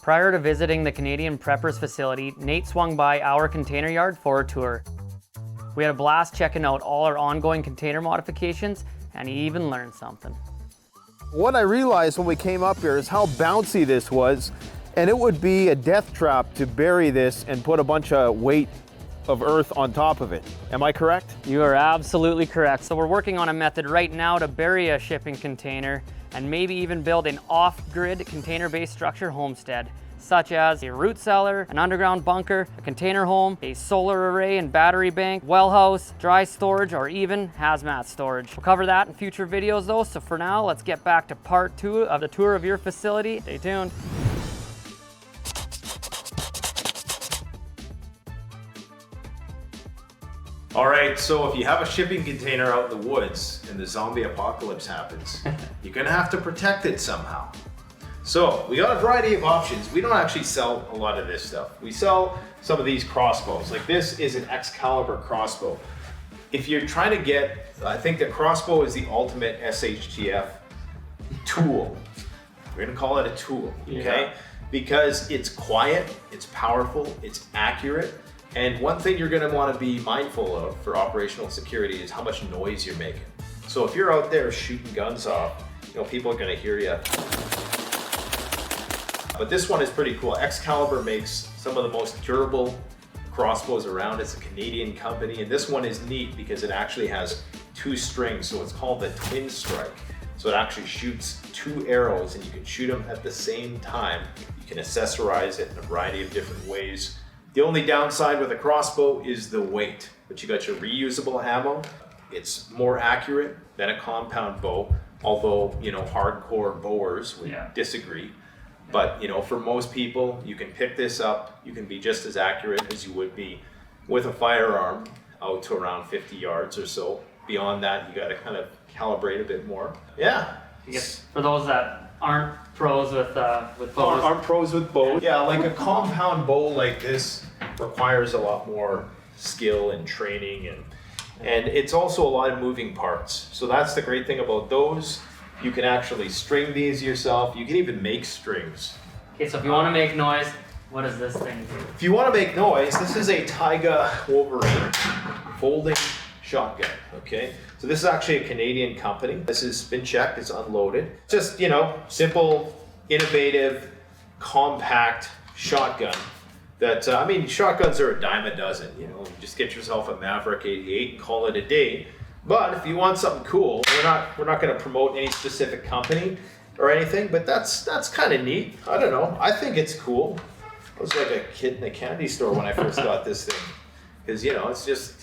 Prior to visiting the Canadian Preppers facility, Nate swung by our container yard for a tour. We had a blast checking out all our ongoing container modifications, and he even learned something. What I realized when we came up here is how bouncy this was, and it would be a death trap to bury this and put a bunch of weight of earth on top of it. Am I correct? You are absolutely correct. So we're working on a method right now to bury a shipping container and maybe even build an off-grid container-based structure homestead, such as a root cellar, an underground bunker, a container home, a solar array and battery bank, well house, dry storage, or even hazmat storage. We'll cover that in future videos though, so for now, let's get back to part 2 of the tour of your facility. Stay tuned. All right, so if you have a shipping container out in the woods and the zombie apocalypse happens, you're gonna have to protect it somehow. So we got a variety of options. We don't actually sell a lot of this stuff. We sell some of these crossbows. Like this is an Excalibur crossbow. If you're trying to get, I think the crossbow is the ultimate SHTF tool. We're gonna call it a tool, okay? Yeah. Because it's quiet, it's powerful, it's accurate. And one thing you're gonna wanna be mindful of for operational security is how much noise you're making. So if you're out there shooting guns off, people are gonna hear you. But this one is pretty cool. Excalibur makes some of the most durable crossbows around. It's a Canadian company, and this one is neat because it actually has 2 strings, so it's called the twin strike. So it actually shoots 2 arrows, and you can shoot them at the same time. You can accessorize it in a variety of different ways. The only downside with a crossbow is the weight, but you got your reusable ammo. It's more accurate than a compound bow, although, hardcore bowers would disagree. But, for most people, you can pick this up. You can be just as accurate as you would be with a firearm out to around 50 yards or so. Beyond that, you got to kind of calibrate a bit more. Yeah. I guess for those that aren't pros with bows. Aren't pros with bows. Yeah, like a compound bow like this requires a lot more skill and training, and it's also a lot of moving parts. So that's the great thing about those. You can actually string these yourself. You can even make strings. Okay, so if you want to make noise, what does this thing do? If you want to make noise, this is a Taiga Wolverine folding shotgun, okay? So this is actually a Canadian company. This is spin checked, it's unloaded. Just, simple, innovative, compact shotgun that, shotguns are a dime a dozen, just get yourself a Maverick 88 and call it a day. But if you want something cool, we're not going to promote any specific company or anything, but that's kind of neat. I don't know. I think it's cool. I was like a kid in a candy store when I first got this thing, because it's just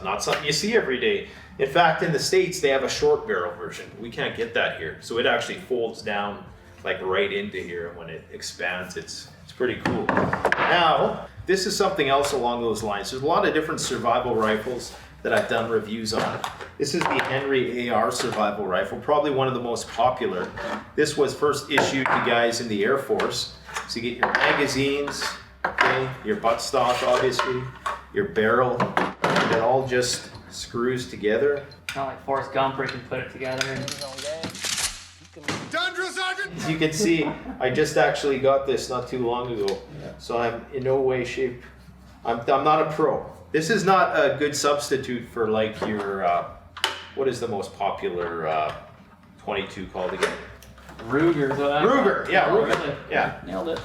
not something you see every day. In fact, in the States, they have a short barrel version. We can't get that here, so it actually folds down like right into here, and when it expands, it's pretty cool. Now, this is something else along those lines. There's a lot of different survival rifles that I've done reviews on. This is the Henry AR survival rifle, probably one of the most popular. This was first issued to guys in the Air Force. So you get your magazines, okay, your buttstock obviously, your barrel, and it all just screws together. Not like Forrest Gump where you can put it together. As you can see, I just actually got this not too long ago, so I'm in no way, shape, I'm not a pro. This is not a good substitute for like your, what is the most popular 22 called again? Ruger. Ruger, yeah, Ruger. Really? Yeah. Nailed it.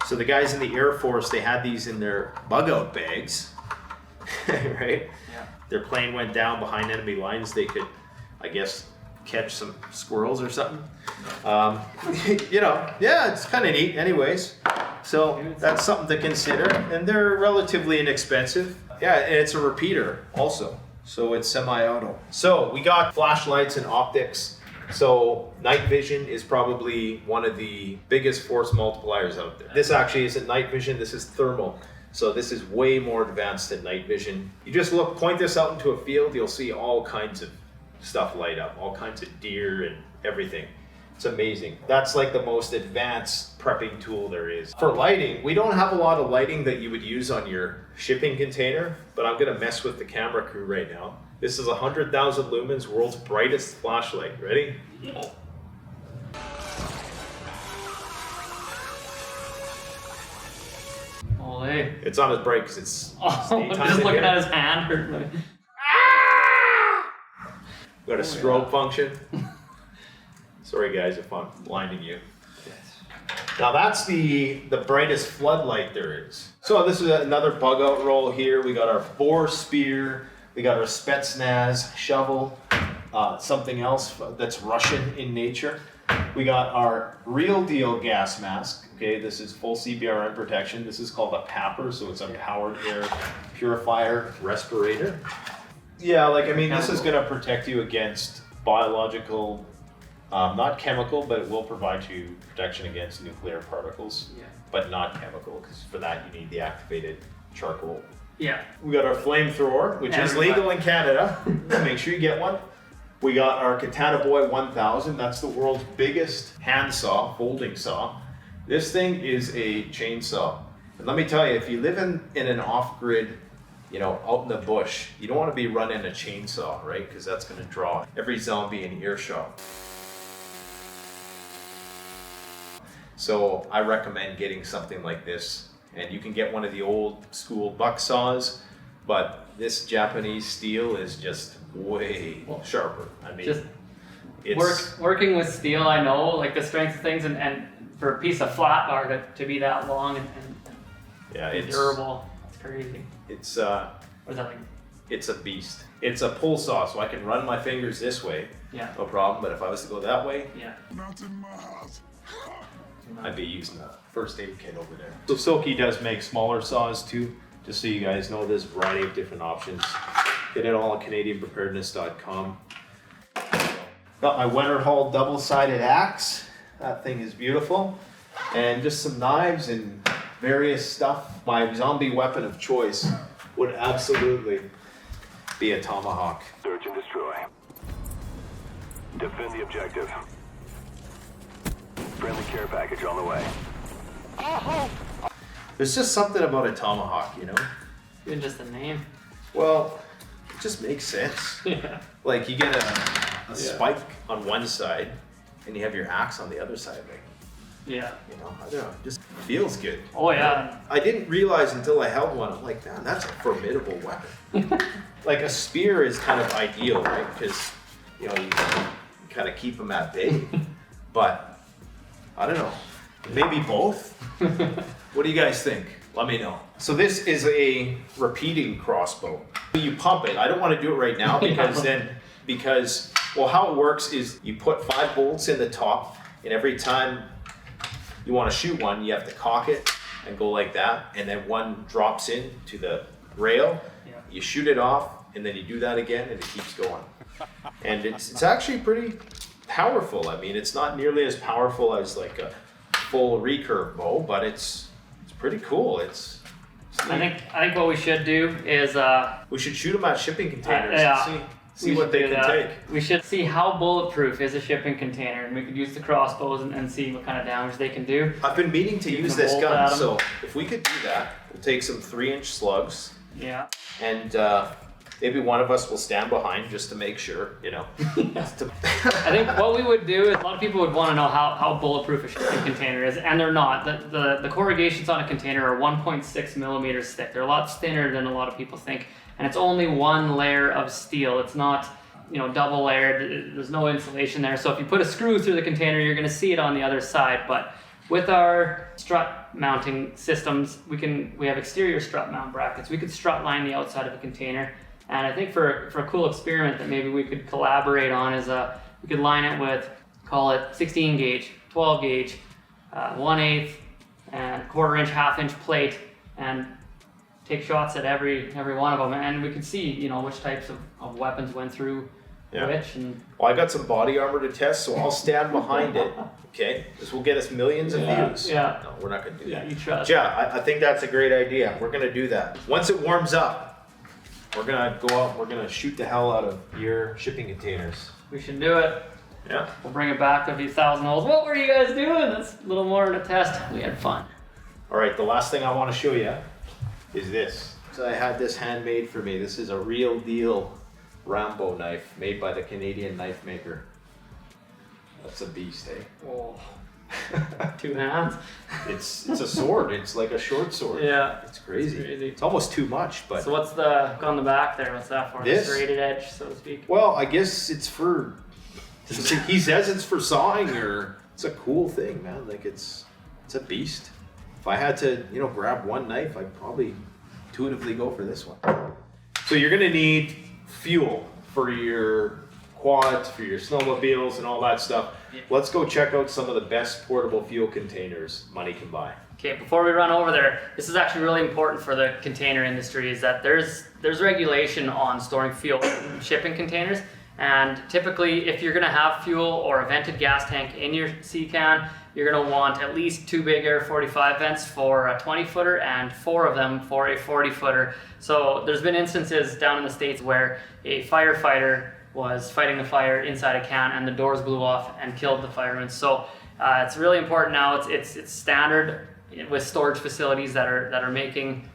So the guys in the Air Force, they had these in their Bugout bags, right? Yeah. Their plane went down behind enemy lines. They could, I guess, catch some squirrels or something. It's kind of neat anyways. So that's something to consider, and they're relatively inexpensive. Yeah, and it's a repeater also, so it's semi-auto. So we got flashlights and optics. So night vision is probably one of the biggest force multipliers out there. This actually isn't night vision, this is thermal. So this is way more advanced than night vision. You just point this out into a field, you'll see all kinds of stuff light up, all kinds of deer and everything. It's amazing. That's like the most advanced prepping tool there is. For lighting, we don't have a lot of lighting that you would use on your shipping container, but I'm gonna mess with the camera crew right now. This is 100,000 lumens, world's brightest flashlight. Ready? It's on his break because it's just looking at his hand. Got a strobe function. Sorry guys if I'm blinding you. Now that's the brightest floodlight there is. So this is another bug out roll here. We got our Boar spear. We got our Spetsnatz shovel. Something else that's Russian in nature. We got our real deal gas mask. Okay, this is full CBRN protection. This is called a PAPR, so it's a powered air purifier respirator. Yeah, like I mean, this is going to protect you against biological, not chemical, but it will provide you protection against nuclear particles, but not chemical, because for that you need the activated charcoal. Yeah. We got our Flamethrower, which is legal in Canada. Make sure you get one. We got our Katanaboy 1000. That's the world's biggest handsaw, folding saw. This thing is a chainsaw. And let me tell you, if you live in an off-grid, you know, out in the bush, you don't want to be running a chainsaw, right? Because that's going to draw every zombie in earshot. So I recommend getting something like this. And you can get one of the old school buck saws, but this Japanese steel is just way sharper. I mean, it's working with steel, I know, like the strength of things, and for a piece of flat bar to be that long and durable, it's crazy. It's what is that like? It's a beast. It's a pull saw, so I can run my fingers this way, no problem. But if I was to go that way, Not in my house. I'd be using a first aid kit over there. So Silky does make smaller saws too. Just so you guys know, there's a variety of different options. Get it all at canadianprepardness.com. Got my Winter Haul double-sided axe. That thing is beautiful. And just some knives and various stuff. My zombie weapon of choice would absolutely be a tomahawk. Search and destroy. Defend the objective. Friendly care package on the way. There's just something about a tomahawk, you know? Even just the name. Well, it just makes sense. Yeah. Like you get a spike on one side and you have your axe on the other side. Like, Yeah. you know, I don't know, it just feels good. Oh yeah. I didn't realize until I held one, I'm like, man, that's a formidable weapon. Like a spear is kind of ideal, right? Because, you know, you kind of keep them at bay. But, I don't know, maybe both? What do you guys think? Let me know. So this is a repeating crossbow. You pump it. I don't want to do it right now because well, how it works is you put 5 bolts in the top, and every time you want to shoot one, you have to cock it and go like that, and then one drops in to the rail. You shoot it off, and then you do that again, and it keeps going. And it's actually pretty powerful. I mean, it's not nearly as powerful as like a full recurve bow, but it's pretty cool. I think what we should do is we should shoot them at shipping containers and see we what they can take. We should see how bulletproof is a shipping container, and we could use the crossbows and see what kind of damage they can do. I've been meaning to use this gun, so if we could do that, we'll take some 3-inch slugs. Yeah. And maybe one of us will stand behind just to make sure, you know. I think what we would do is a lot of people would want to know how bulletproof a shipping container is, and they're not. The corrugations on a container are 1.6 millimeters thick. They're a lot thinner than a lot of people think, and it's only one layer of steel. It's not, you know, double layered. There's no insulation there. So if you put a screw through the container, you're going to see it on the other side. But with our strut mounting systems, we have exterior strut mount brackets. We could strut line the outside of a container. And I think for a cool experiment that maybe we could collaborate on is we could line it with, call it 16 gauge, 12 gauge, 1/8, and 1/4 inch, 1/2 inch plate, and take shots at every one of them. And we could see, you know, which types of weapons went through which. And well, I got some body armor to test, so I'll stand behind it. Okay, this will get us millions of views. Yeah. No, we're not going to do that. You trust. Yeah, I think that's a great idea. We're going to do that. Once it warms up, we're gonna go out, we're gonna shoot the hell out of your shipping containers. We should do it. Yeah. We'll bring it back to these 1,000 holes. What were you guys doing? That's a little more of a test. We had fun. All right, the last thing I want to show you is this. So I had this handmade for me. This is a real deal Rambo knife made by the Canadian knife maker. That's a beast, eh? Oh. 2 hands. It's a sword. It's like a short sword. Yeah. It's crazy. It's almost too much, but. So what's the hook on the back there? What's that for? This? The serrated edge, so to speak. Well, I guess it's for. He says it's for sawing, or it's a cool thing, man. Like it's a beast. If I had to, grab one knife, I'd probably intuitively go for this one. So you're gonna need fuel for your quads, for your snowmobiles, and all that stuff. Yeah. Let's go check out some of the best portable fuel containers money can buy. Okay, before we run over there, this is actually really important for the container industry, is that there's regulation on storing fuel in shipping containers. And typically, if you're gonna have fuel or a vented gas tank in your SeaCan, you're gonna want at least 2 big Air 45 vents for a 20-footer and 4 of them for a 40-footer. So there's been instances down in the States where a firefighter was fighting the fire inside a can and the doors blew off and killed the fireman. So it's really important now. It's standard with storage facilities that are making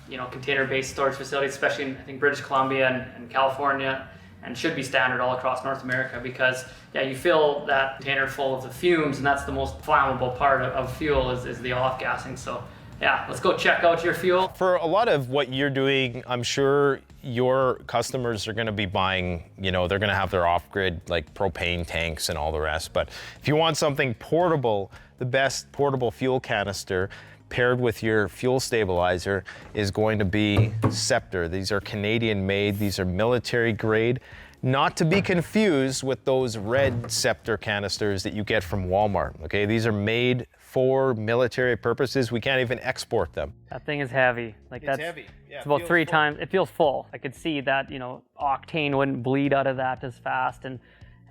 container-based storage facilities, especially in, I think, British Columbia and California, and should be standard all across North America, because you fill that container full of the fumes, and that's the most flammable part of fuel is the off-gassing. So yeah, let's go check out your fuel. For a lot of what you're doing, I'm sure your customers are going to be buying, they're going to have their off-grid like propane tanks and all the rest. But if you want something portable, the best portable fuel canister paired with your fuel stabilizer is going to be Scepter. These are Canadian made, these are military grade, not to be confused with those red Scepter canisters that you get from Walmart, okay? These are made for military purposes. We can't even export them. That thing is heavy. Like It's heavy. Yeah, it's about 3 times, it feels full. I could see that, octane wouldn't bleed out of that as fast, and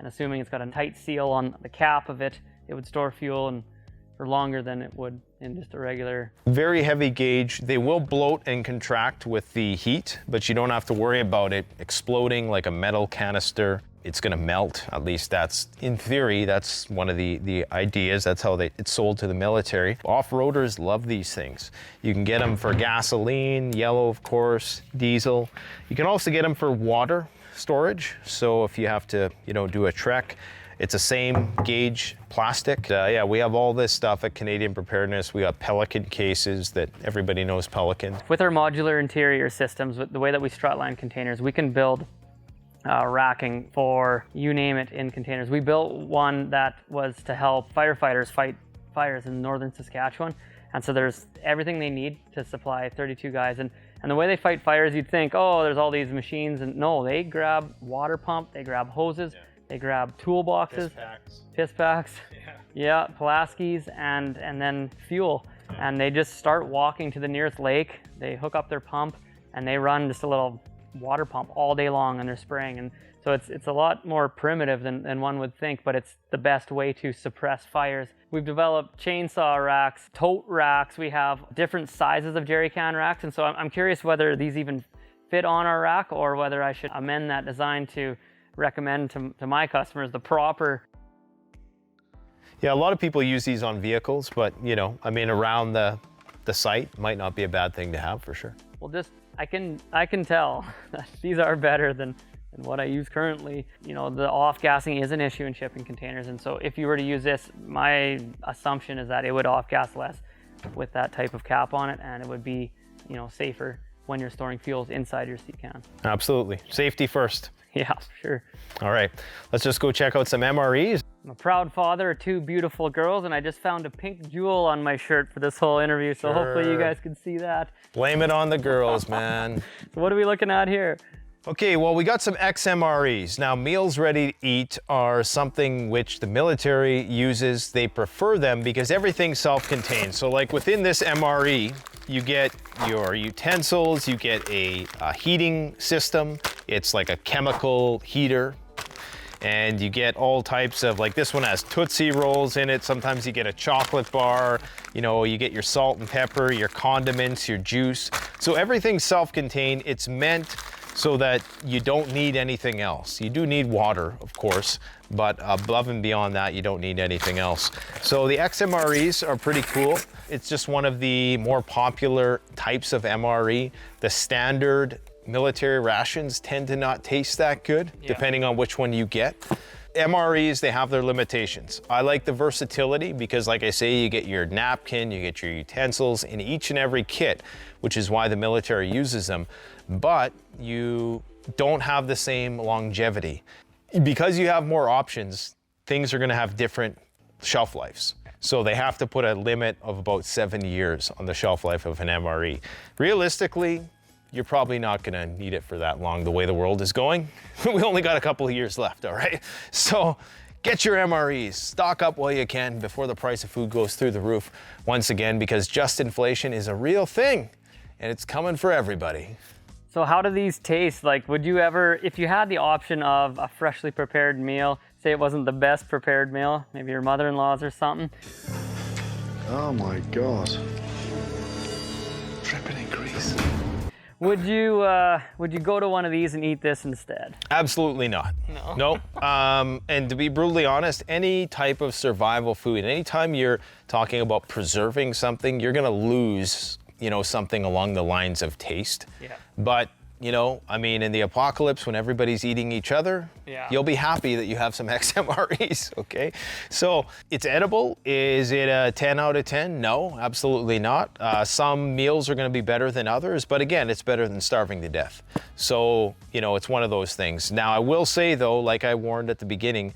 assuming it's got a tight seal on the cap of it, it would store fuel and for longer than it would in just a regular. Very heavy gauge. They will bloat and contract with the heat, but you don't have to worry about it exploding like a metal canister. It's gonna melt, at least that's, in theory, that's one of the ideas. That's how it's sold to the military. Off-roaders love these things. You can get them for gasoline, yellow, of course, diesel. You can also get them for water storage. So if you have to, do a trek, it's the same gauge plastic. We have all this stuff at Canadian Preparedness. We got Pelican cases that everybody knows Pelican. With our modular interior systems, with the way that we strut line containers, we can build racking for you name it in containers. We built one that was to help firefighters fight fires in northern Saskatchewan. And so there's everything they need to supply 32 guys. And the way they fight fires, you'd think, oh, there's all these machines. And no, they grab water pump, they grab hoses, they grab toolboxes, piss packs, Pulaskis, and then fuel. And they just start walking to the nearest lake. They hook up their pump and they run just a little water pump all day long, and they're spraying. And so it's a lot more primitive than one would think, but it's the best way to suppress fires. We've developed chainsaw racks, tote racks. We have different sizes of jerry can racks. And so I'm curious whether these even fit on our rack, or whether I should amend that design to recommend to my customers the proper. Yeah, a lot of people use these on vehicles, but around the site might not be a bad thing to have, for sure. Well, I can tell that these are better than what I use currently. The off-gassing is an issue in shipping containers, and so if you were to use this, my assumption is that it would off-gas less with that type of cap on it, and it would be safer when you're storing fuels inside your SeaCan. Absolutely. Safety first. Yeah, sure. All right, let's just go check out some MREs. I'm a proud father of 2 beautiful girls, and I just found a pink jewel on my shirt for this whole interview, so hopefully you guys can see that. Blame it on the girls, man. So what are we looking at here? Okay, well, we got some XMREs. Now, meals ready to eat are something which the military uses. They prefer them because everything's self-contained. So like within this MRE, you get your utensils, you get a heating system. It's like a chemical heater. And you get all types of, like this one has Tootsie Rolls in it. Sometimes you get a chocolate bar, you get your salt and pepper, your condiments, your juice. So everything's self-contained. It's meant so that you don't need anything else. You do need water, of course, but above and beyond that, you don't need anything else. So the XMREs are pretty cool. It's just one of the more popular types of MRE. The standard military rations tend to not taste that good, depending on which one you get. MREs, they have their limitations. I like the versatility because, like I say, you get your napkin, you get your utensils in each and every kit, which is why the military uses them, but you don't have the same longevity. Because you have more options, things are gonna have different shelf lives. So they have to put a limit of about 7 years on the shelf life of an MRE. Realistically, you're probably not gonna need it for that long the way the world is going. We only got a couple of years left, all right? So get your MREs, stock up while you can before the price of food goes through the roof once again, because just inflation is a real thing and it's coming for everybody. So how do these taste? Like, would you ever, if you had the option of a freshly prepared meal, say it wasn't the best prepared meal, maybe your mother-in-law's or something? Oh my God. Dripping in grease. Would you go to one of these and eat this instead? Absolutely not. No. Nope. And to be brutally honest, any type of survival food, anytime you're talking about preserving something, you're gonna lose, something along the lines of taste. Yeah. But, I mean, in the apocalypse, when everybody's eating each other, Yeah. you'll be happy that you have some XMREs, okay? So it's edible. Is it a 10 out of 10? No, absolutely not. Some meals are gonna be better than others, but again, it's better than starving to death. So, it's one of those things. Now, I will say though, like I warned at the beginning,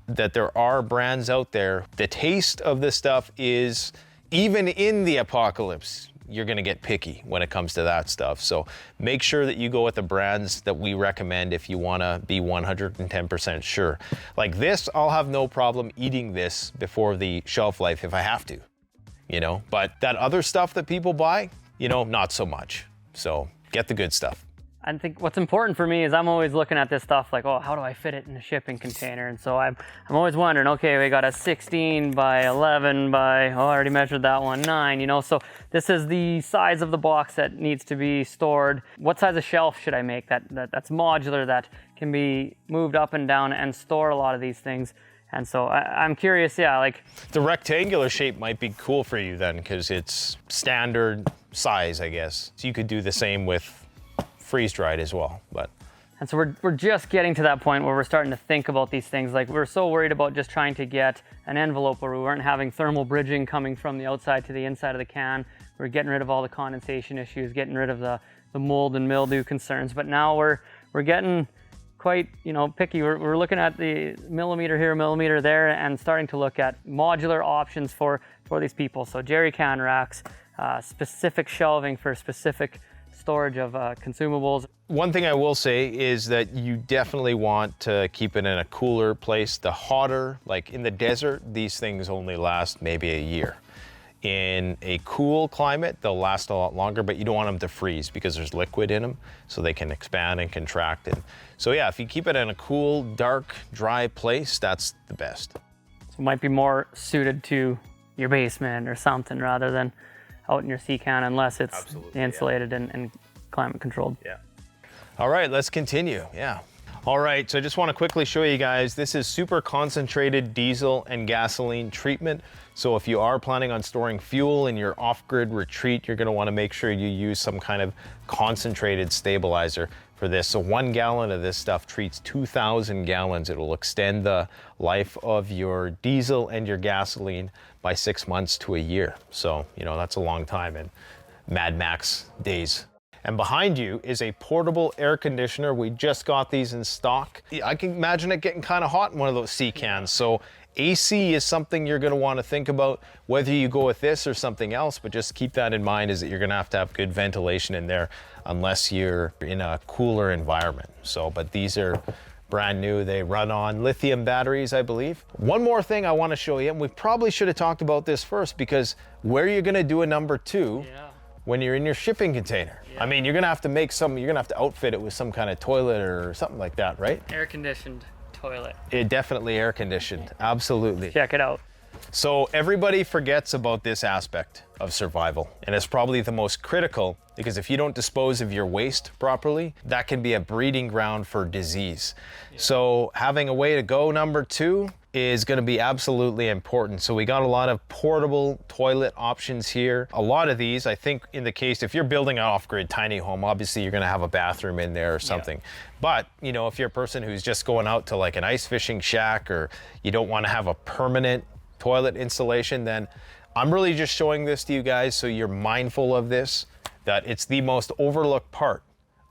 that there are brands out there, the taste of this stuff is, even in the apocalypse, you're gonna get picky when it comes to that stuff. So make sure that you go with the brands that we recommend if you wanna be 110% sure. Like this, I'll have no problem eating this before the shelf life if I have to, But that other stuff that people buy, not so much. So get the good stuff. I think what's important for me is I'm always looking at this stuff like, oh, how do I fit it in a shipping container? And so I'm always wondering, okay, we got a 16 by 11 by, I already measured that one, 9, So this is the size of the box that needs to be stored. What size of shelf should I make that's modular, that can be moved up and down and store a lot of these things? And so I'm curious, like... The rectangular shape might be cool for you then, because it's standard size, I guess. So you could do the same with freeze-dried as well, And so we're just getting to that point where we're starting to think about these things. Like, we're so worried about just trying to get an envelope where we weren't having thermal bridging coming from the outside to the inside of the can. We're getting rid of all the condensation issues, getting rid of the mold and mildew concerns. But now we're getting quite, picky. We're looking at the millimeter here, millimeter there, and starting to look at modular options for these people. So jerry can racks, specific shelving for specific storage of consumables. One thing I will say is that you definitely want to keep it in a cooler place. The hotter, like in the desert, these things only last maybe a year. In a cool climate, they'll last a lot longer, but you don't want them to freeze because there's liquid in them, so they can expand and contract. And so yeah, if you keep it in a cool, dark, dry place, that's the best. So it might be more suited to your basement or something rather than out in your SeaCan, unless it's insulated and climate controlled. Yeah. All right, let's continue. Yeah. All right, so I just want to quickly show you guys, this is super concentrated diesel and gasoline treatment. So if you are planning on storing fuel in your off-grid retreat, you're going to want to make sure you use some kind of concentrated stabilizer for this. So 1 gallon of this stuff treats 2,000 gallons. It'll extend the life of your diesel and your gasoline by 6 months to a year. So, that's a long time in Mad Max days. And behind you is a portable air conditioner. We just got these in stock. I can imagine it getting kind of hot in one of those SeaCans. So AC is something you're going to want to think about, whether you go with this or something else, but just keep that in mind, is that you're going to have good ventilation in there unless you're in a cooler environment. So, but these are brand new. They run on lithium batteries, I believe. One more thing I want to show you, and we probably should have talked about this first, because where you're going to do a number 2 when you're in your shipping container. I mean, you're going to have to you're going to have to outfit it with some kind of toilet or something like that, right? Air conditioned toilet. It definitely air conditioned. Absolutely. Check it out. So everybody forgets about this aspect of survival, and it's probably the most critical, because if you don't dispose of your waste properly, that can be a breeding ground for disease. So having a way to go, number 2, is going to be absolutely important. So we got a lot of portable toilet options here. A lot of these, I think in the case, if you're building an off-grid tiny home, obviously you're going to have a bathroom in there or something. Yeah. But, you know, if you're a person who's just going out to like an ice fishing shack, or you don't want to have a permanent toilet installation, then I'm really just showing this to you guys so you're mindful of this, that it's the most overlooked part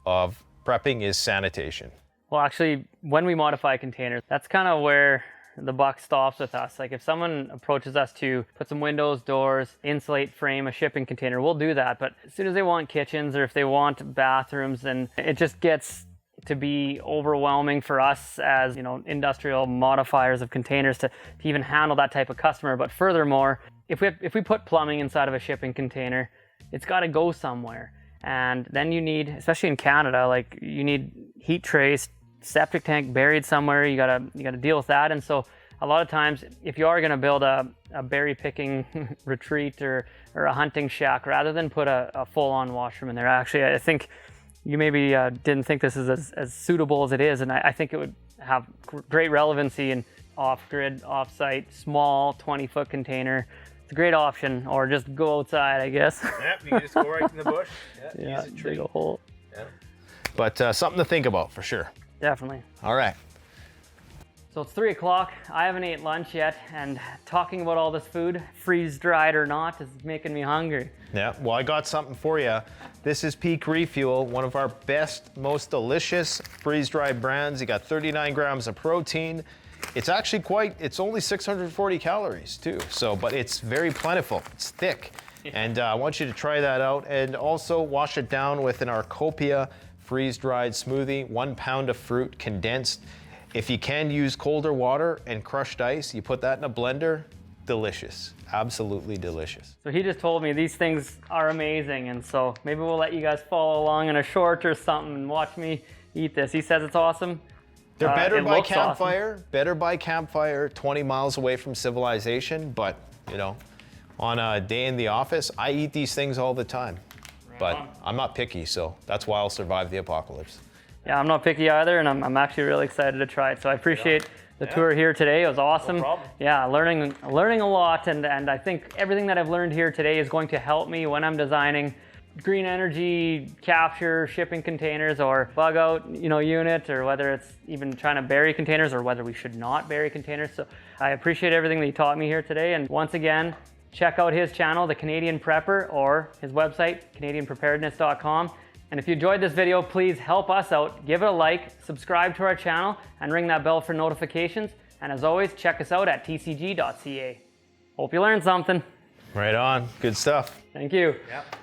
of prepping is sanitation. Well, actually, when we modify containers, that's kind of where the buck stops with us. Like if someone approaches us to put some windows, doors, insulate, frame a shipping container, we'll do that. But as soon as they want kitchens or if they want bathrooms, then it just gets to be overwhelming for us as, you know, industrial modifiers of containers to even handle that type of customer. But furthermore, if we put plumbing inside of a shipping container, it's got to go somewhere. And then you need, especially in Canada, like you need heat trace, septic tank buried somewhere. You gotta deal with that. And so a lot of times, if you are going to build a berry picking retreat or a hunting shack, rather than put a full-on washroom in there, actually I think you maybe didn't think this is as suitable as it is, and I think it would have great relevancy in off-grid, off-site, small 20-foot container. It's a great option, or just go outside, I guess. Yep, you can just go right in the bush. Yeah, use a tree. dig a hole. Yeah. But something to think about for sure. Definitely. All right. So it's 3 o'clock. I haven't ate lunch yet, and talking about all this food, freeze-dried or not, is making me hungry. Yeah, well, I got something for you. This is Peak Refuel, one of our best, most delicious freeze-dried brands. You got 39 grams of protein. It's actually it's only 640 calories too. So, but it's very plentiful. It's thick. And I want you to try that out. And also wash it down with an Arcopia freeze-dried smoothie, 1 pound of fruit condensed. If you can use colder water and crushed ice, you put that in a blender, delicious, absolutely delicious. So he just told me these things are amazing, and so maybe we'll let you guys follow along in a short or something and watch me eat this. He says it's awesome. They're better by campfire, awesome. Better by campfire, 20 miles away from civilization, but you know, on a day in the office, I eat these things all the time. Right but on. I'm not picky, so that's why I'll survive the apocalypse. Yeah, I'm not picky either, and I'm actually really excited to try it. So I appreciate the tour here today. It was awesome. No problem. Yeah, learning a lot, and I think everything that I've learned here today is going to help me when I'm designing green energy capture shipping containers or Bugout, unit, or whether it's even trying to bury containers or whether we should not bury containers. So I appreciate everything that you taught me here today. And once again, check out his channel, The Canadian Prepper, or his website, canadianprepardness.ca. And if you enjoyed this video, please help us out. Give it a like, subscribe to our channel, and ring that bell for notifications. And as always, check us out at tcg.ca. Hope you learned something. Right on. Good stuff. Thank you. Yep.